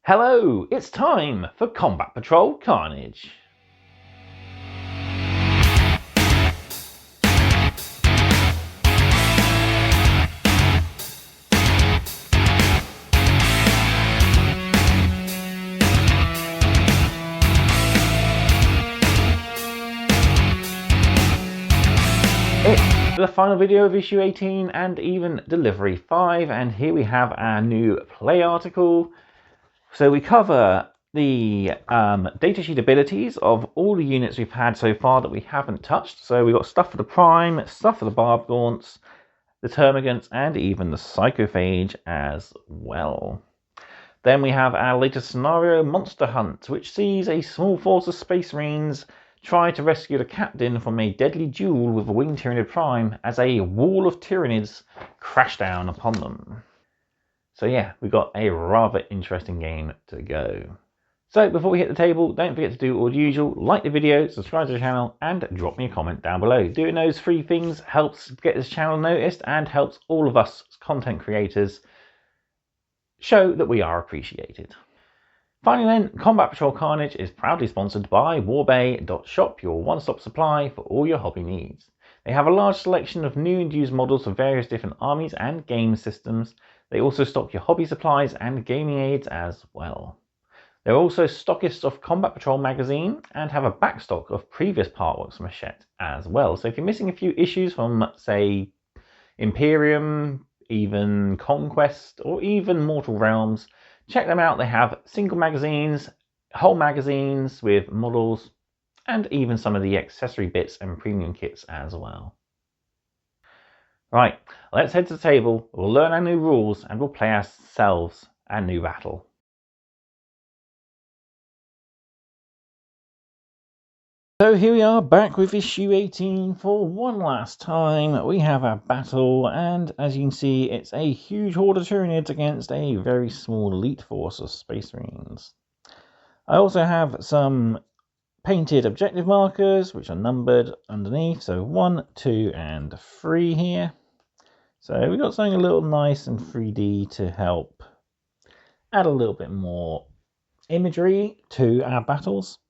Hello, it's time for Combat Patrol Carnage. It's the final video of issue 18 and even delivery 5, and here we have our new play article. So we cover the datasheet abilities of all the units we've had so far that we haven't touched. So we've got stuff for the Prime, stuff for the Barbgaunts, the Termagants, and even the Psychophage as well. Then we have our latest scenario, Monster Hunt, which sees a small force of Space Marines try to rescue the captain from a deadly duel with a winged Tyranid Prime as a wall of Tyranids crash down upon them. So yeah, we've got a rather interesting game to go. So before we hit the table, don't forget to do all the usual, like the video, subscribe to the channel, and drop me a comment down below. Doing those 3 things helps get this channel noticed and helps all of us content creators show that we are appreciated. Finally then, Combat Patrol Carnage is proudly sponsored by warbay.shop, your one-stop supply for all your hobby needs. They have a large selection of new and used models for various different armies and game systems. They also stock your hobby supplies and gaming aids as well. They're also stockists of Combat Patrol magazine and have a backstock of previous partworks from Hachette as well. So if you're missing a few issues from, say, Imperium, even Conquest, or even Mortal Realms, check them out. They have single magazines, whole magazines with models, and even some of the accessory bits and premium kits as well. Right, let's head to the table, we'll learn our new rules, and we'll play ourselves our new battle. So here we are back with issue 18 for one last time. We have our battle, and as you can see, it's a huge horde of Tyranids against a very small elite force of Space Marines. I also have some painted objective markers, which are numbered underneath, so 1, 2, and 3 here. So we've got something a little nice and 3D to help add a little bit more imagery to our battles.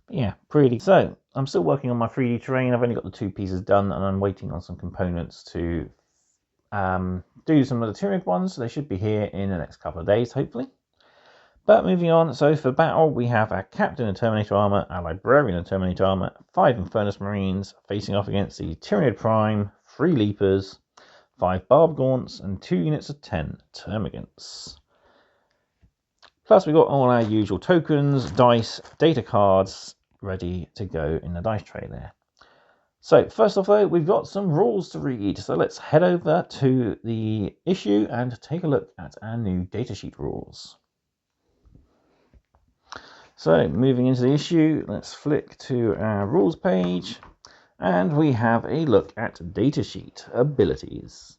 But yeah, pretty. So I'm still working on my 3D terrain. I've only got the 2 pieces done, and I'm waiting on some components to do some of the Tyranid ones. So they should be here in the next couple of days, hopefully. But moving on, so for battle, we have our Captain in Terminator armor, our Librarian in Terminator armor, 5 Infernus Marines facing off against the Tyranid Prime, 3 Leapers, 5 Barbgaunts, and 2 units of 10 Termagants. Plus we've got all our usual tokens, dice, data cards ready to go in the dice tray there. So first off though, we've got some rules to read. So let's head over to the issue and take a look at our new datasheet rules. So moving into the issue, let's flick to our rules page, and we have a look at datasheet abilities.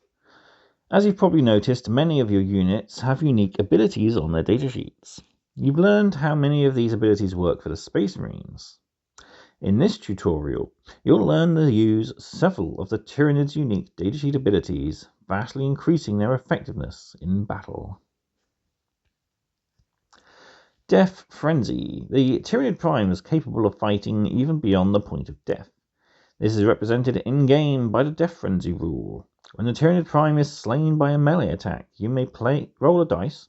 As you've probably noticed, many of your units have unique abilities on their datasheets. You've learned how many of these abilities work for the Space Marines. In this tutorial, you'll learn to use several of the Tyranid's unique datasheet abilities, vastly increasing their effectiveness in battle. Death Frenzy. The Tyranid Prime is capable of fighting even beyond the point of death. This is represented in-game by the Death Frenzy rule. When the Tyranid Prime is slain by a melee attack, you may roll a dice.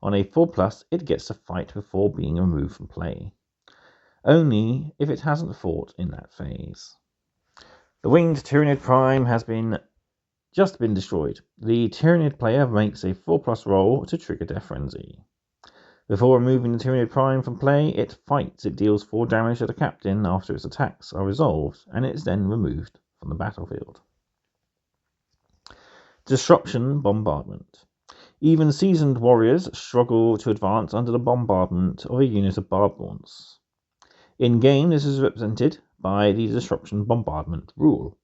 On a 4+, it gets to fight before being removed from play. Only if it hasn't fought in that phase. The winged Tyranid Prime has just been destroyed. The Tyranid player makes a 4+ roll to trigger Death Frenzy. Before removing the Tyranid Prime from play, it fights. It deals 4 damage to the captain after its attacks are resolved, and it is then removed from the battlefield. Disruption Bombardment. Even seasoned warriors struggle to advance under the bombardment of a unit of Barbgaunts. In game, this is represented by the Disruption Bombardment rule.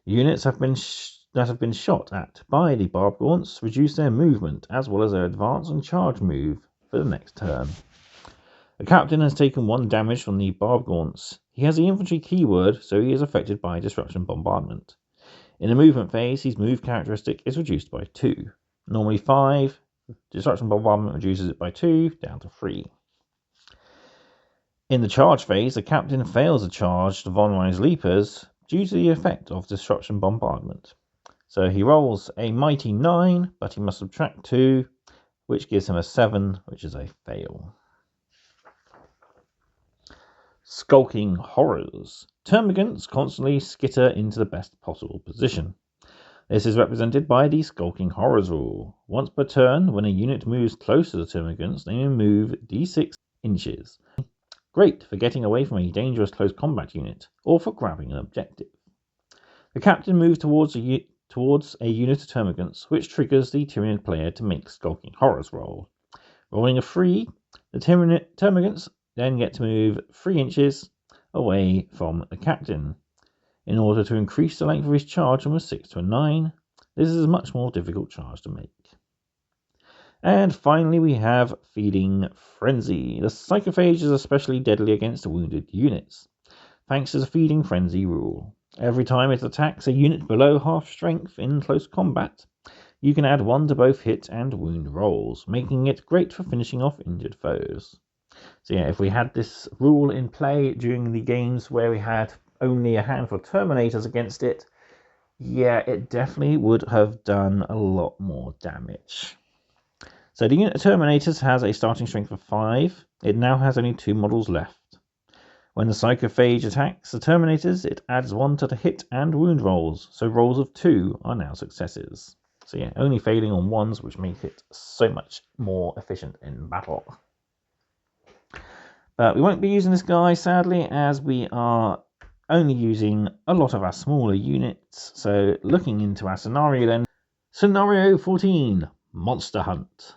Units that have been shot at by the Barbgaunts reduce their movement as well as their advance and charge move for the next turn. The captain has taken 1 damage from the Barbgaunts. He has the infantry keyword, so he is affected by Disruption Bombardment. In the movement phase, his move characteristic is reduced by 2, normally 5, Disruption bombardment reduces it by 2 down to 3. In the charge phase, the captain fails a charge to von Rein's leapers due to the effect of disruption bombardment. So he rolls a mighty 9, but he must subtract 2, which gives him a 7, which is a fail. Skulking horrors. Termagants constantly skitter into the best possible position. This is represented by the Skulking Horrors rule. Once per turn, when a unit moves close to the Termagants, they may move d6 inches. Great for getting away from a dangerous close combat unit, or for grabbing an objective. The captain moves towards a unit of Termagants, which triggers the Tyranid player to make Skulking Horrors roll. Rolling a 3, the Termagants then get to move 3 inches away from the captain. In order to increase the length of his charge from a 6 to a 9, this is a much more difficult charge to make. And finally we have Feeding Frenzy. The Psychophage is especially deadly against wounded units, thanks to the Feeding Frenzy rule. Every time it attacks a unit below half strength in close combat, you can add 1 to both hit and wound rolls, making it great for finishing off injured foes. So yeah, if we had this rule in play during the games where we had only a handful of Terminators against it, yeah, it definitely would have done a lot more damage. So the unit of Terminators has a starting strength of 5. It now has only 2 models left. When the Psychophage attacks the Terminators, it adds 1 to the hit and wound rolls, so rolls of 2 are now successes. So yeah, only failing on 1s, which make it so much more efficient in battle. But we won't be using this guy, sadly, as we are only using a lot of our smaller units. So looking into our scenario then. Scenario 14, Monster Hunt.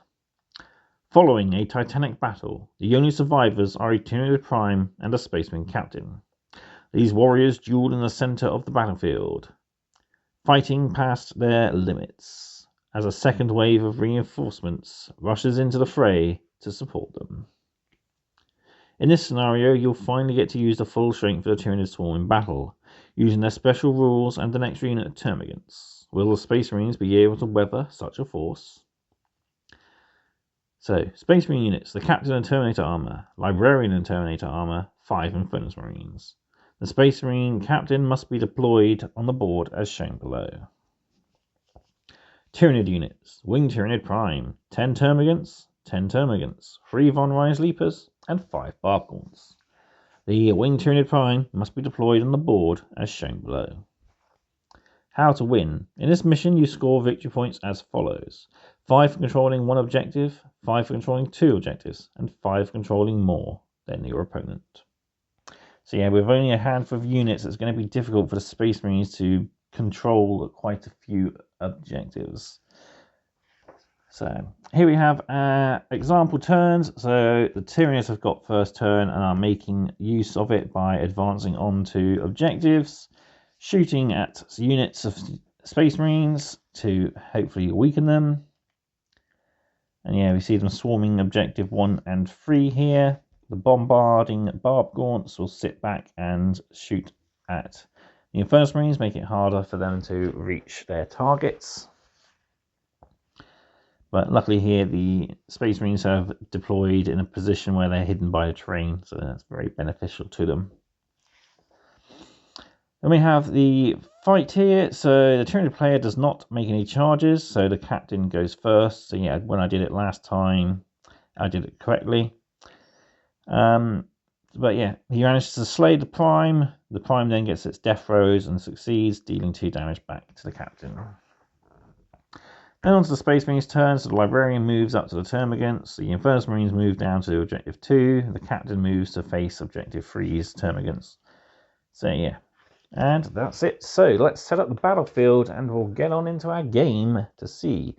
Following a titanic battle, the only survivors are a Tyranid Prime and a Spaceman Captain. These warriors duel in the center of the battlefield, fighting past their limits, as a second wave of reinforcements rushes into the fray to support them. In this scenario, you'll finally get to use the full strength of the Tyranid Swarm in battle, using their special rules and an extra unit of Termagants. Will the Space Marines be able to weather such a force? So, Space Marine units, the Captain and Terminator Armor, Librarian and Terminator Armor, 5 Infernus Marines. The Space Marine Captain must be deployed on the board as shown below. Tyranid units, Winged Tyranid Prime, 10 Termagants, 3 Von Rein's Leapers, and 5 Barbgaunts. The Winged Tyranid Prime must be deployed on the board as shown below. How to win. In this mission you score victory points as follows: 5 for controlling 1 objective, 5 for controlling 2 objectives, and 5 for controlling more than your opponent. So yeah, with only a handful of units, it's going to be difficult for the Space Marines to control quite a few objectives. So here we have example turns. So the Tyranids have got first turn and are making use of it by advancing on to objectives, shooting at units of Space Marines to hopefully weaken them. And yeah, we see them swarming objective 1 and 3 here. The bombarding Barbgaunts will sit back and shoot at the Infernus Marines, make it harder for them to reach their targets. But luckily here, the Space Marines have deployed in a position where they're hidden by the terrain, so that's very beneficial to them. Then we have the fight here. So the Tyranid player does not make any charges, so the captain goes first. So yeah, when I did it last time, I did it correctly. But yeah, he manages to slay the Prime. The Prime then gets its death throws and succeeds, dealing 2 damage back to the captain. Then on to the Space Marines' turn, so the Librarian moves up to the Termagants, the Infernus Marines move down to Objective 2, the Captain moves to face Objective 3's Termagants. So yeah, and that's it. So let's set up the battlefield and we'll get on into our game to see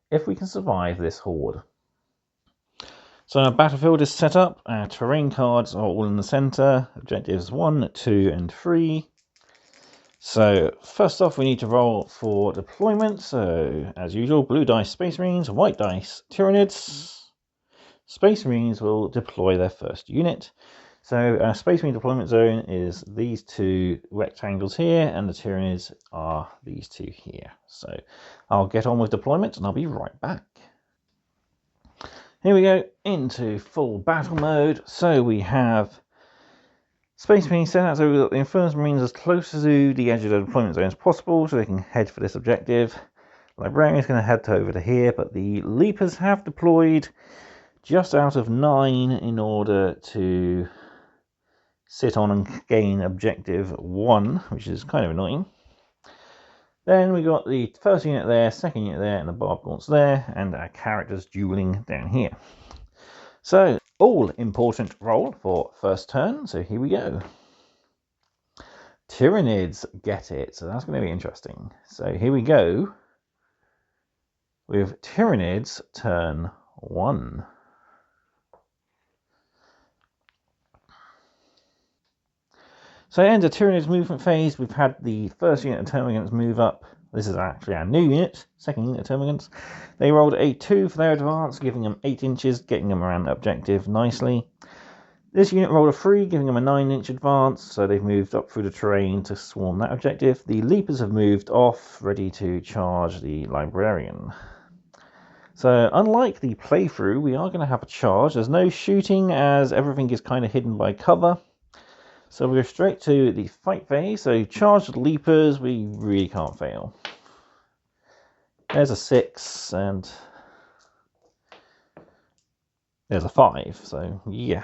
if we can survive this horde. So our battlefield is set up, our terrain cards are all in the centre, Objectives 1, 2 and 3. So first off we need to roll for deployment. So as usual, blue dice Space Marines, white dice Tyranids. Space Marines will deploy their first unit. So our Space Marine deployment zone is these 2 rectangles here, and the Tyranids are these 2 here. So I'll get on with deployment and I'll be right back. Here we go into full battle mode. So we have Space Marines set out, so we've got the Infernus Marines as close to the edge of the deployment zone as possible, so they can head for this objective. Librarian's going to head over to here, but the Leapers have deployed just out of 9 in order to sit on and gain objective 1, which is kind of annoying. Then we got the first unit there, second unit there, and the barbed gaunts there, and our characters dueling down here. So, all important roll for first turn, so here we go. Tyranids get it, so that's going to be interesting. So here we go with Tyranids turn 1. So end of Tyranid's movement phase, we've had the first unit of Termagants move up. This is actually our new unit, second unit of Termagants. They rolled a 2 for their advance, giving them 8 inches, getting them around the objective nicely. This unit rolled a 3, giving them a 9-inch advance, so they've moved up through the terrain to swarm that objective. The Leapers have moved off, ready to charge the Librarian. So unlike the playthrough, we are going to have a charge. There's no shooting as everything is kind of hidden by cover. So we're straight to the fight phase. So charge the Leapers, we really can't fail. There's a 6 and there's a 5, so yeah.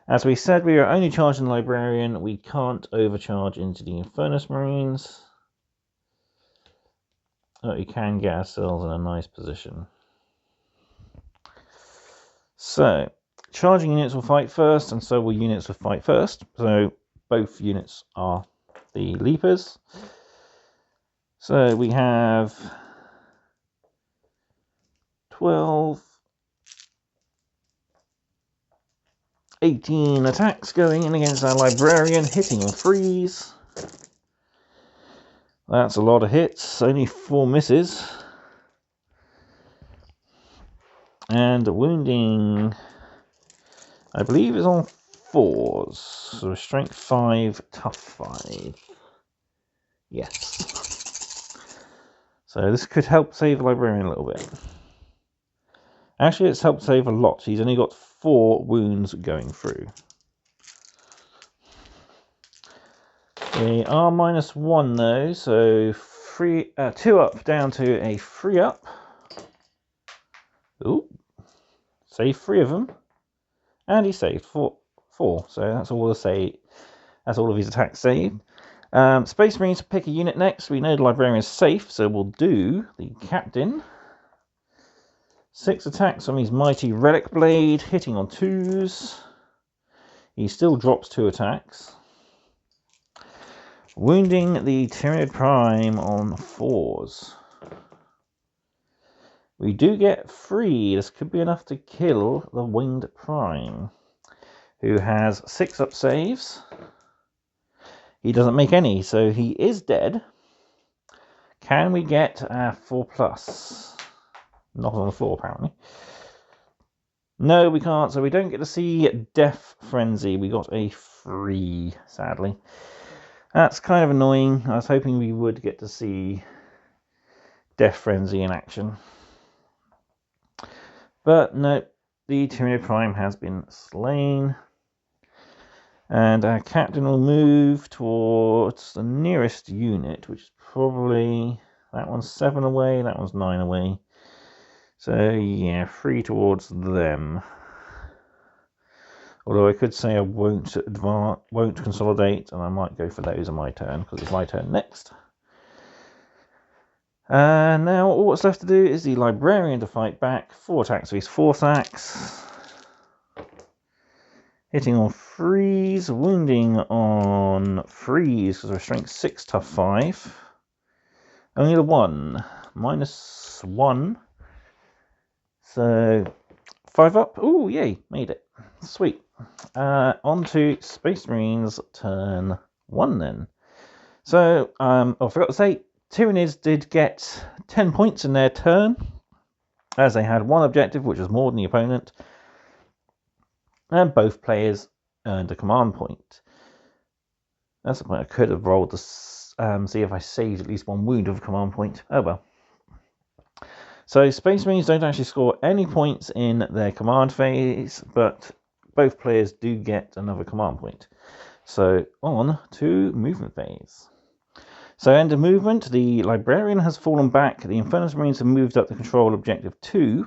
As we said, we are only charging the Librarian. We can't overcharge into the Infernus Marines. But we can get ourselves in a nice position. So, charging units will fight first, and so will units will fight first. So, both units are the Leapers. So, we have 12, 18 attacks going in against our Librarian, hitting on 3s. That's a lot of hits, only 4 misses. And wounding, I believe, is on 4s. So strength 5, tough 5. Yes. So this could help save the Librarian a little bit. Actually, it's helped save a lot. He's only got 4 wounds going through. They are -1 though, so 2 up down to a 3 up. Ooh, saved 3 of them, and he saved 4. So that's all that's all of his attacks saved. Space Marines pick a unit next. We know the Librarian is safe, so we'll do the Captain. 6 attacks on his mighty Relic Blade, hitting on 2s. He still drops 2 attacks. Wounding the Tyranid Prime on 4s. We do get 3. This could be enough to kill the Winged Prime, who has 6 up saves. He doesn't make any, so he is dead. Can we get a 4+? Not on the floor, apparently. No, we can't, so we don't get to see Death Frenzy. We got a 3, sadly. That's kind of annoying. I was hoping we would get to see Death Frenzy in action. But no, the Tyranid Prime has been slain. And our Captain will move towards the nearest unit, which is probably... that one's 7 away, that one's 9 away. So yeah, 3 towards them. Although I could say I won't consolidate, and I might go for those on my turn, because it's my turn next. And now all that's left to do is the Librarian to fight back. 4 attacks with his 4th axe. Hitting on 3s, wounding on 3s, because we're strength 6, tough 5. Only the 1. -1. So 5 up. Ooh, yay, made it. Sweet. On to Space Marines turn 1 then. So, I forgot to say, Tyranids did get 10 points in their turn, as they had 1 objective, which was more than the opponent, and both players earned a command point. That's the point I could have rolled to see if I saved at least 1 wound of a command point. Oh well. So Space Marines don't actually score any points in their command phase, but both players do get another command point. So on to movement phase. So end of movement, the Librarian has fallen back, the Infernus Marines have moved up to control objective 2,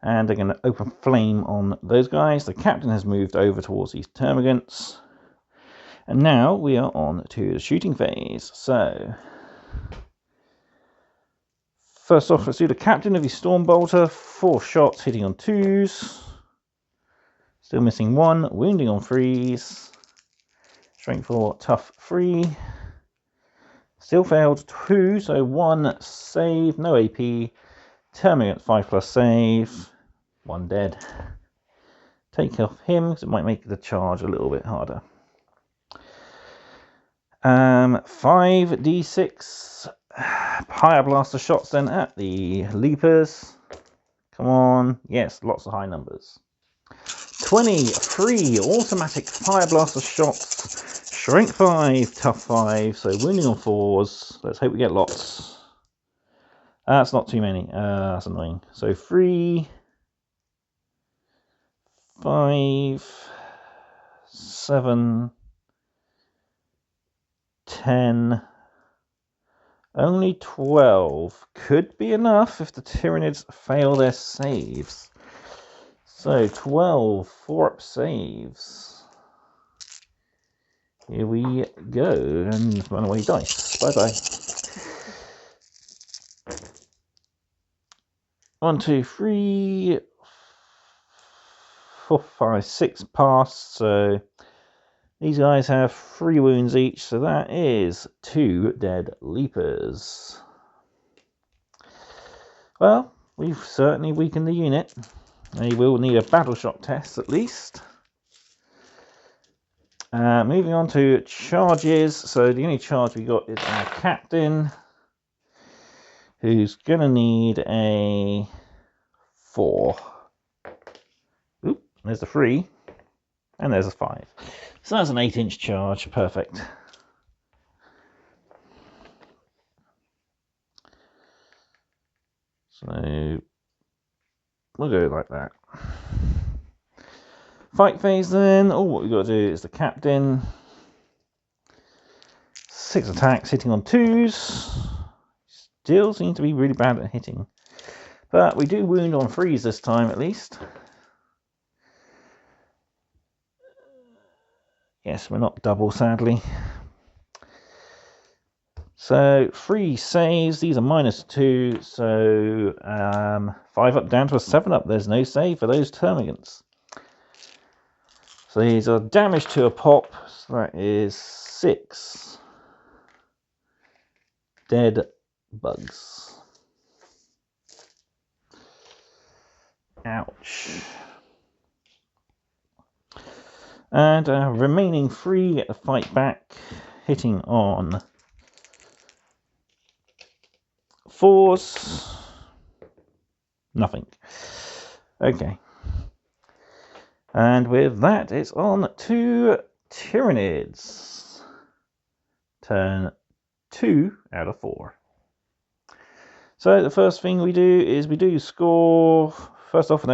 and they're going to open flame on those guys. The Captain has moved over towards these Termagants. And now we are on to the shooting phase. So first off, let's do the Captain of the Stormbolter. 4 shots hitting on 2s. Still missing 1, wounding on 3s. Strength 4, tough 3. Still failed 2, so 1 save, no AP. Termagant 5+ save. 1 dead. Take off him because it might make the charge a little bit harder. 5d6 higher blaster shots then at the leapers. Come on, yes, lots of high numbers. 23 automatic fire blaster shots. Strength 5, tough 5, so wounding on 4s. Let's hope we get lots. That's not too many. That's annoying. So 3, 5, 7, 10. Only 12. Could be enough if the Tyranids fail their saves. So 12 4-up saves. Here we go, and runaway dice. Bye bye. 1, 2, 3, 4, 5, 6 passed. So these guys have 3 wounds each, so that is 2 dead leapers. Well, we've certainly weakened the unit. They will need a battle shock test at least. Moving on to charges. So the only charge we got is our Captain, who's going to need a 4. Oop, there's a 3. And there's a 5. So that's an 8-inch charge. Perfect. So we'll go like that. Fight phase then. Oh, what we've got to do is the Captain. 6 attacks hitting on 2s. Still seem to be really bad at hitting. But we do wound on 3s this time at least. Yes, we're not double, sadly. So 3 saves. These are -2. So 5 up down to a 7 up. There's no save for those Termagants. So these are damage to a pop. So that is 6 dead bugs. Ouch. And remaining 3 get the fight back, hitting on 4s. Nothing. Okay. And with that, it's on to Tyranids. Turn 2 out of 4. So the first thing we do is we do score. First off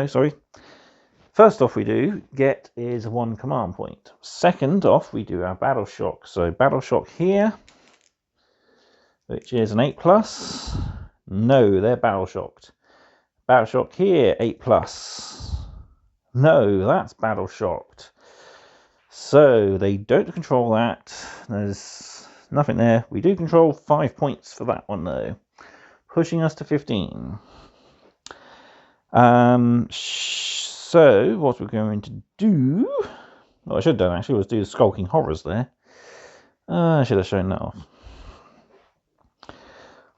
we do get is 1 command point. Second off, we do our battle shock. So battle shock here, which is an 8+. No, they're battle shocked. Battle shock here, 8+. No, that's battle shocked. So they don't control that. There's nothing there. We do control 5 points for that one though, pushing us to 15. So what we're going to do, what I should have done actually was do the skulking horrors there. I should have shown that off.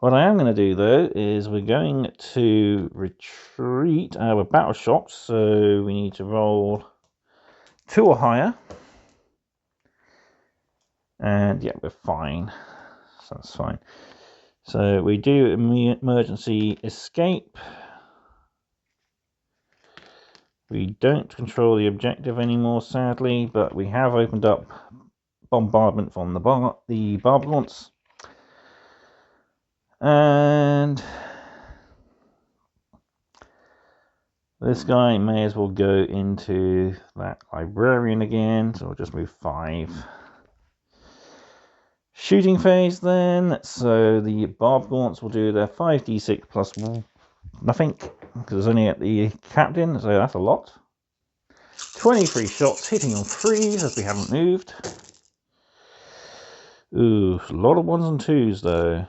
What I am going to do though is we're going to retreat. We're battle shocked, so we need to roll 2 or higher. And yeah, we're fine. So that's fine. So we do emergency escape. We don't control the objective anymore, sadly, but we have opened up bombardment from the Barbarons. And This guy may as well go into that librarian again, so we'll just move 5. Shooting phase then, so the barb gaunts will do their 5d6 plus nothing, because it's only at the captain, so that's a lot. 23 shots hitting on 3s as we haven't moved. Ooh, a lot of 1s and 2s though.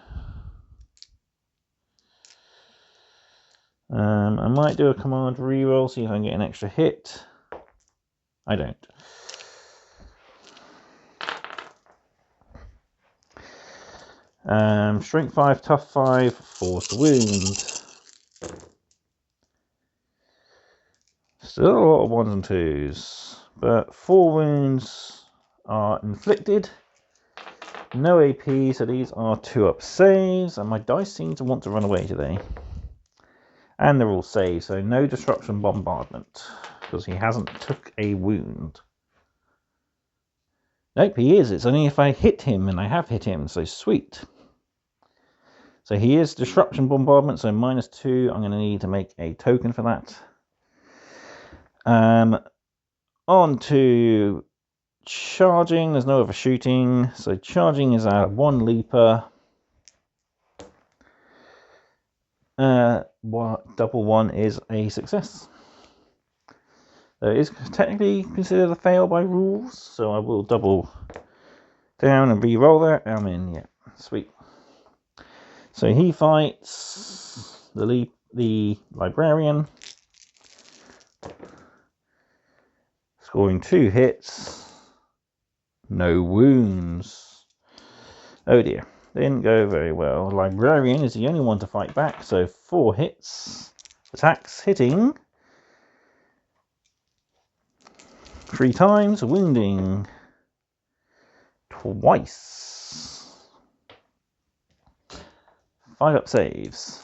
I might do a command reroll, see if I can get an extra hit. I don't. Strength 5, tough 5, forced wound. Still a lot of 1s and 2s, but 4 wounds are inflicted. No AP, so these are 2-up saves, and my dice seem to want to run away today. And they're all saves, so no disruption bombardment, because he hasn't took a wound. Nope, he is. It's only if I hit him, and I have hit him, so sweet. So he is disruption bombardment, so -2. I'm going to need to make a token for that. On to charging. There's no other shooting, so charging is a 1 leaper. Double 1 is a success. So it is technically considered a fail by rules, so I will double down and re-roll that. I'm in, yeah, sweet. So he fights the librarian, scoring 2 hits, no wounds. Oh dear, didn't go very well. Librarian is the only one to fight back, so 4 hits, attacks, hitting 3 times, wounding twice. 5-up saves.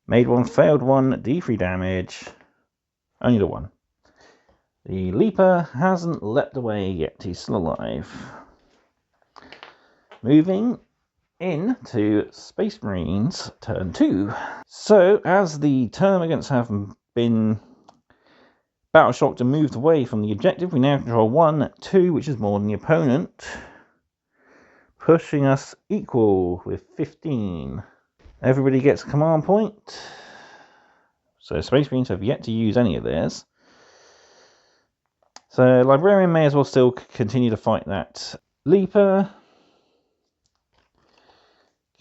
Made 1, failed 1, D3 damage. Only the 1. The leaper hasn't leapt away yet, he's still alive. Moving into Space Marines turn 2. So, as the Termagants have been battle shocked and moved away from the objective, we now control 1, 2, which is more than the opponent, pushing us equal with 15. Everybody gets a command point. So Space Marines have yet to use any of theirs. So Librarian may as well still continue to fight that Leaper.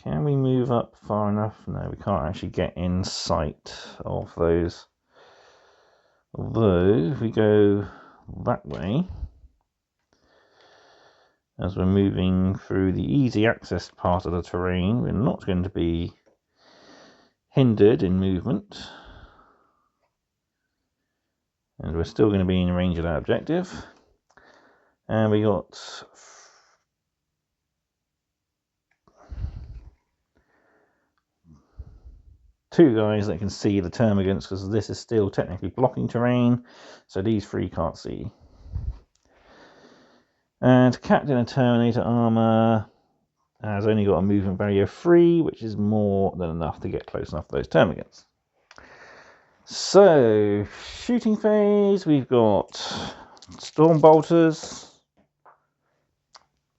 Can we move up far enough? No, we can't actually get in sight of those. Although, if we go that way, as we're moving through the easy access part of the terrain, we're not going to be hindered in movement. And we're still going to be in range of that objective. And we got 2 guys that can see the Termagants, because this is still technically blocking terrain, so these 3 can't see. And Captain of Terminator armor has only got a movement barrier 3, which is more than enough to get close enough to those Termagants. So, shooting phase, we've got Storm Bolters.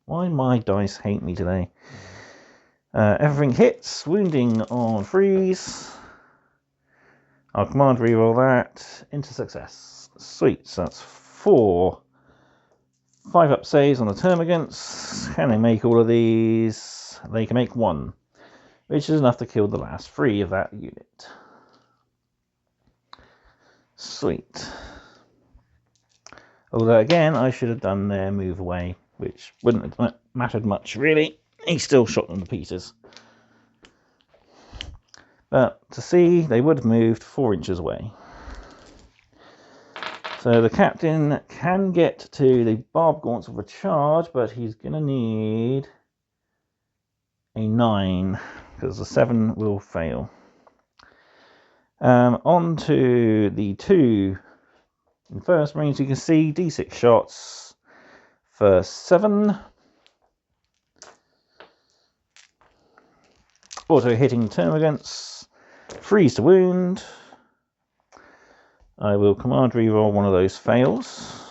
Why my dice hate me today? Everything hits, wounding on freeze. I'll command reroll that into success. Sweet, so that's 4 5-up saves on the Termagants. Can they make all of these? They can make 1, which is enough to kill the last 3 of that unit. Sweet. Although again, I should have done their move away, which wouldn't have mattered much really. He still shot them to pieces. But to see, they would have moved 4 inches away. So the captain can get to the barb gaunts with a charge, but he's going to need a 9, because the 7 will fail. On to the 2 in First Marines, you can see D6 shots for 7. Auto hitting Termagants, freeze to wound, I will command reroll one of those fails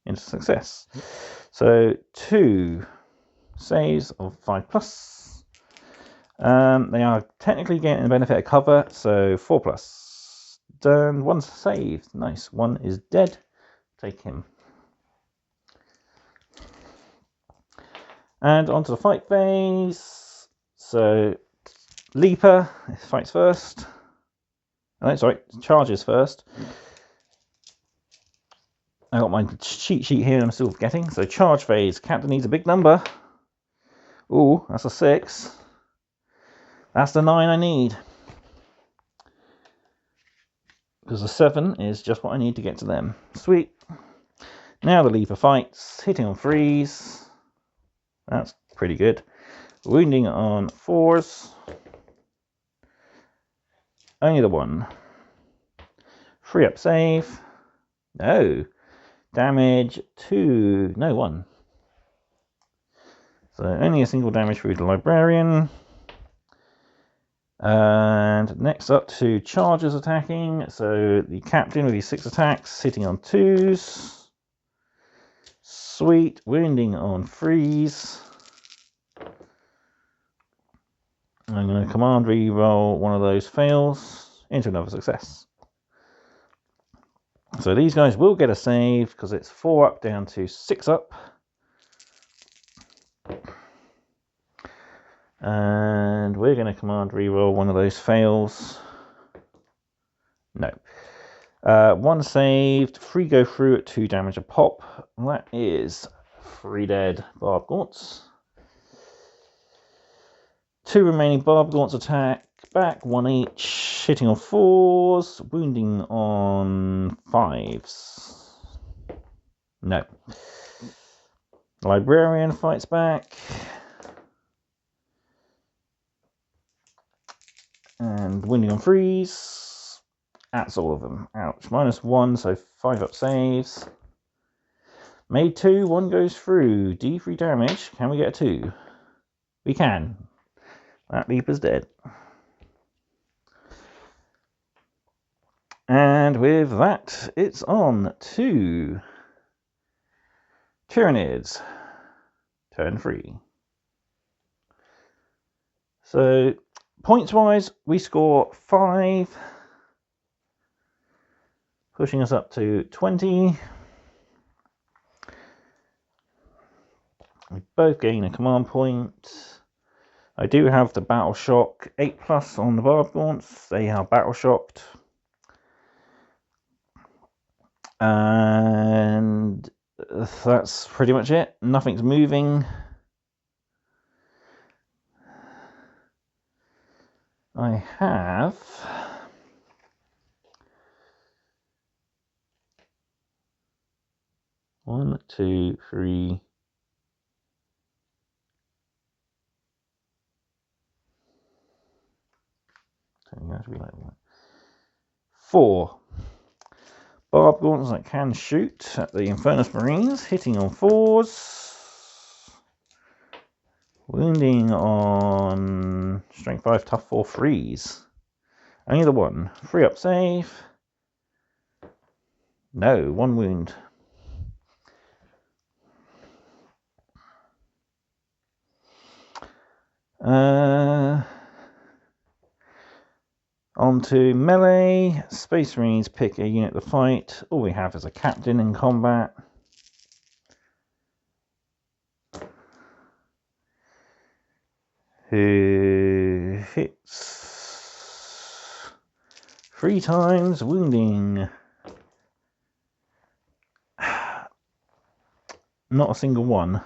into success. So 2 saves of 5+. They are technically getting the benefit of cover, so 4+. Done. 1 saved. Nice. 1 is dead. Take him. And onto the fight phase. So Leaper fights first. Oh, sorry, charges first. I got my cheat sheet here and I'm still forgetting. So charge phase. Captain needs a big number. Ooh, that's a 6. That's the 9 I need. Because the 7 is just what I need to get to them. Sweet. Now the Leaper fights, hitting on 3s. That's pretty good. Wounding on 4s. Only the 1. Free up save. No. Damage 2. No, 1. So only a single damage through the Librarian. And next up to charges attacking. So the Captain with his 6 attacks, hitting on 2s. Sweet. Wounding on 3s. I'm going to command re-roll one of those fails into another success. So these guys will get a save because it's 4 up down to 6 up. And we're going to command re-roll one of those fails. No. 1 saved, 3 go through at 2 damage a pop. That is 3 dead Barb Gaunts. 2 remaining Barb Gaunts attack back, 1 each, hitting on 4s, wounding on 5s. No. Librarian fights back. And wounding on 3s. That's all of them. Ouch. -1, so 5 up saves. Made 2, 1 goes through. D3 damage. Can we get a 2? We can. That Leaper's dead. And with that, it's on to Tyranids. Turn 3. So, points-wise, we score 5. Pushing us up to 20. We both gain a command point. I do have the Battle Shock 8+ on the Barb Gaunts. They are Battle Shocked. And that's pretty much it. Nothing's moving. I have... One, two, three... To be like 4 Barb Gaunts that can shoot at the Infernus Marines, hitting on 4s, wounding on Strength 5, Tough 4 3s. Only the 1. 3 up save. No, 1 wound. On to melee. Space Marines pick a unit to fight. All we have is a captain in combat. Who hits 3 times, wounding. Not a single one.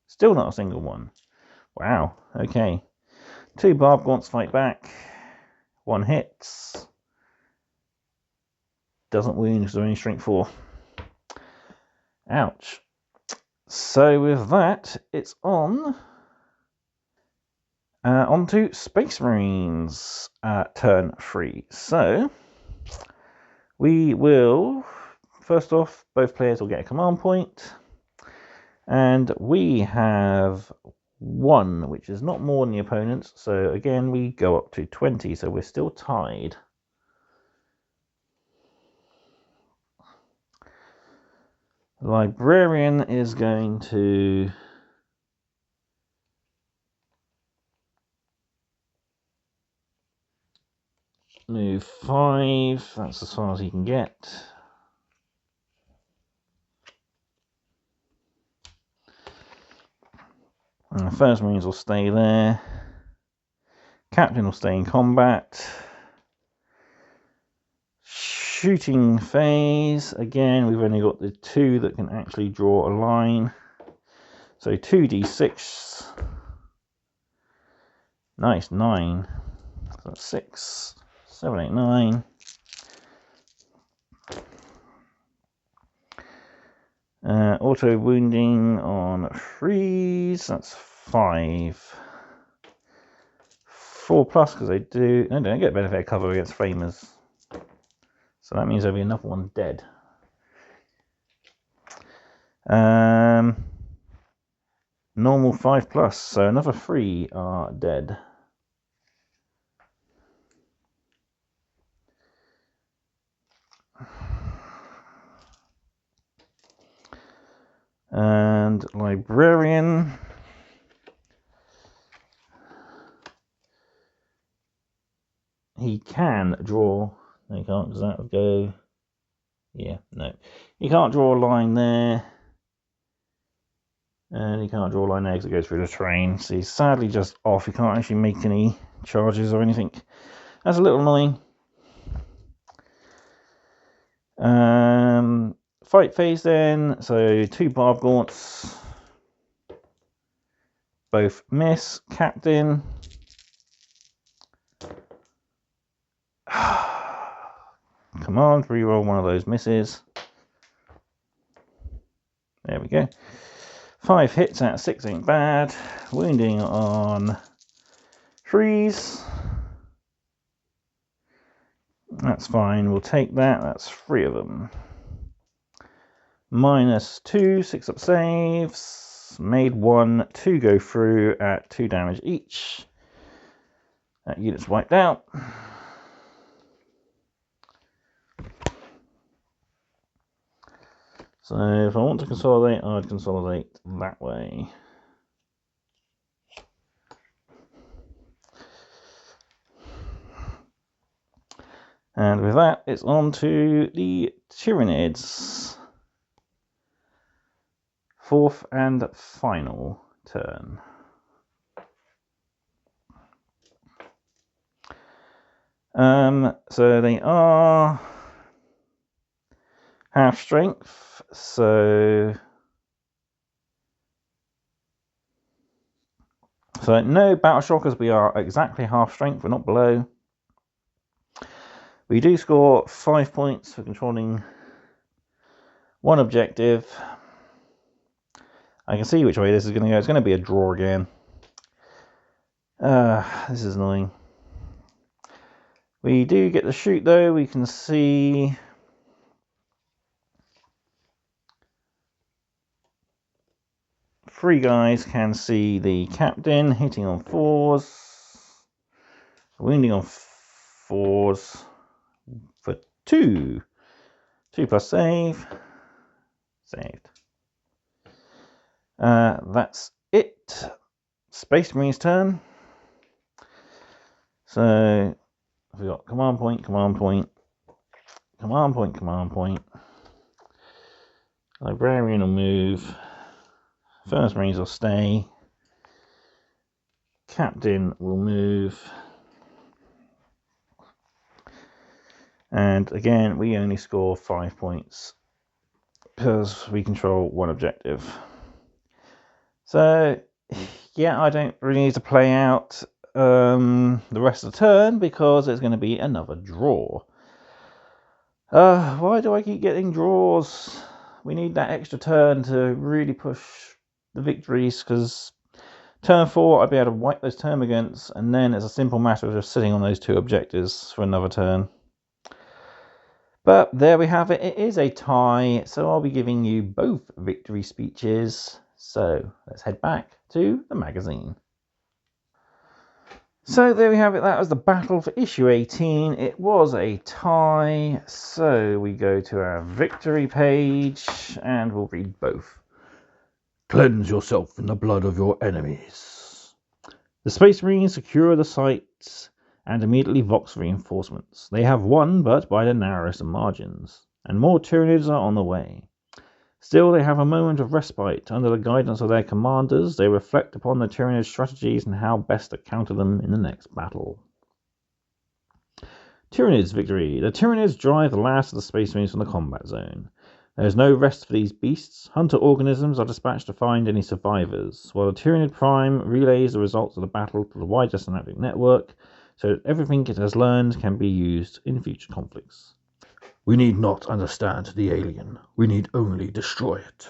Still not a single one. Wow, okay. 2 Barb Gaunts fight back. 1 hits. Doesn't wound because they're only strength 4. Ouch. So with that, it's on to Space Marines turn 3. So we will, first off, both players will get a command point. And we have 1, which is not more than the opponent's. So again, we go up to 20. So we're still tied. The librarian is going to move 5. That's as far as he can get. And the first Marines will stay there. Captain will stay in combat. Shooting phase. Again, we've only got the 2 that can actually draw a line. So 2d6. Nice, 9. So that's 6, 7, 8, 9. Auto wounding on freeze. That's 5. 4 plus because they don't get benefit cover against framers. So that means there'll be another one dead. Normal 5 plus, so another 3 are dead. And librarian. He can draw. No, he can't, because that would go. Yeah, no. He can't draw a line there. And he can't draw a line there because it goes through the terrain. So he's sadly just off. He can't actually make any charges or anything. That's a little annoying. Fight phase then. So 2 barb gaunts. Both miss. Captain. Come on, reroll one of those misses. There we go. 5 hits at 6 ain't bad. Wounding on freeze. That's fine. We'll take that. That's 3 of them. -2, 6 up saves. Made 1, 2 go through at 2 damage each. That unit's wiped out. So if I want to consolidate, I'd consolidate that way. And with that, it's on to the Tyranids. 4th and final turn. So they are half strength, so no battle shockers. We are exactly half strength, we're not below. We do score 5 points for controlling 1 objective. I can see which way this is going to go. It's going to be a draw again. This is annoying. We do get to shoot though. We can see three guys can see the captain hitting on 4s, wounding on 4s for 2. 2 plus save. Saved. That's it. Space Marine's turn. So we got command point, command point, command point, command point. Librarian will move. First Marines will stay. Captain will move. And again, we only score 5 points because we control 1 objective. So, yeah, I don't really need to play out the rest of the turn because it's going to be another draw. Why do I keep getting draws? We need that extra turn to really push the victories, because turn 4 I'd be able to wipe those Termagants, and then it's a simple matter of just sitting on those 2 objectives for another turn. But there we have it. It is a tie, so I'll be giving you both victory speeches. So let's head back to the magazine. So there we have it. That was the battle for issue 18. It was a tie. So we go to our victory page and we'll read both. Cleanse yourself in the blood of your enemies. The Space Marines secure the sites and immediately Vox reinforcements. They have won, but by the narrowest of margins, and more Tyranids are on the way. Still, they have a moment of respite. Under the guidance of their commanders, they reflect upon the Tyranid strategies and how best to counter them in the next battle. Tyranids victory. The Tyranids drive the last of the Space Marines from the combat zone. There is no rest for these beasts. Hunter organisms are dispatched to find any survivors, while the Tyranid Prime relays the results of the battle to the wider synaptic network, so that everything it has learned can be used in future conflicts. We need not understand the alien. We need only destroy it.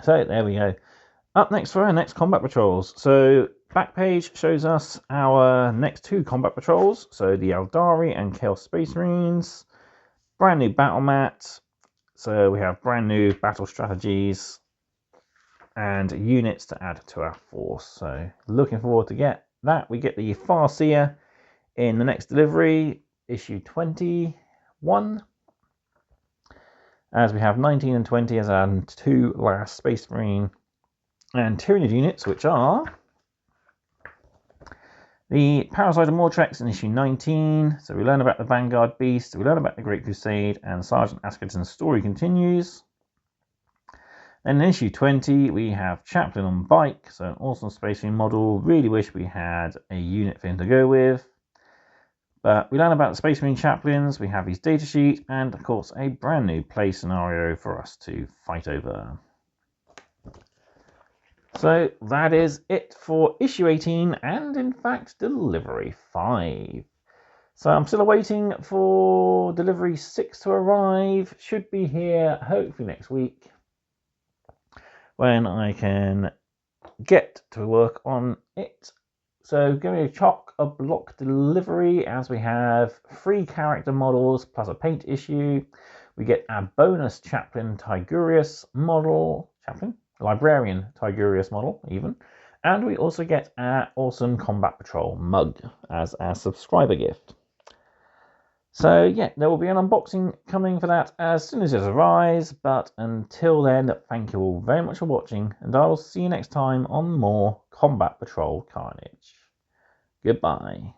So there we go. Up next for our next combat patrols. So back page shows us our next two combat patrols. So the Eldari and Chaos Space Marines. Brand new battle mat. So we have brand new battle strategies and units to add to our force. So looking forward to get that. We get the Farseer in the next delivery, issue 21. As we have 19 and 20 as our two last Space Marine and Tyranid units, which are the Parasite of Mortrex in issue 19. So we learn about the Vanguard Beast, we learn about the Great Crusade, and Sergeant Askerton's story continues. Then in issue 20, we have Chaplain on bike, so an awesome Space Marine model. Really wish we had a unit for him to go with. But we learn about the Space Marine Chaplains, we have his datasheet, and of course a brand new play scenario for us to fight over. So that is it for issue 18 and in fact delivery 5. So I'm still waiting for delivery 6 to arrive. Should be here hopefully next week when I can get to work on it. So give me a chock-a-block delivery as we have 3 character models plus a paint issue. We get our bonus Chaplain Tigurius model. Librarian Tigurius model even, and we also get our awesome Combat Patrol mug as our subscriber gift. So yeah, there will be an unboxing coming for that as soon as it arrives, but until then, thank you all very much for watching, and I will see you next time on more Combat Patrol Carnage. Goodbye.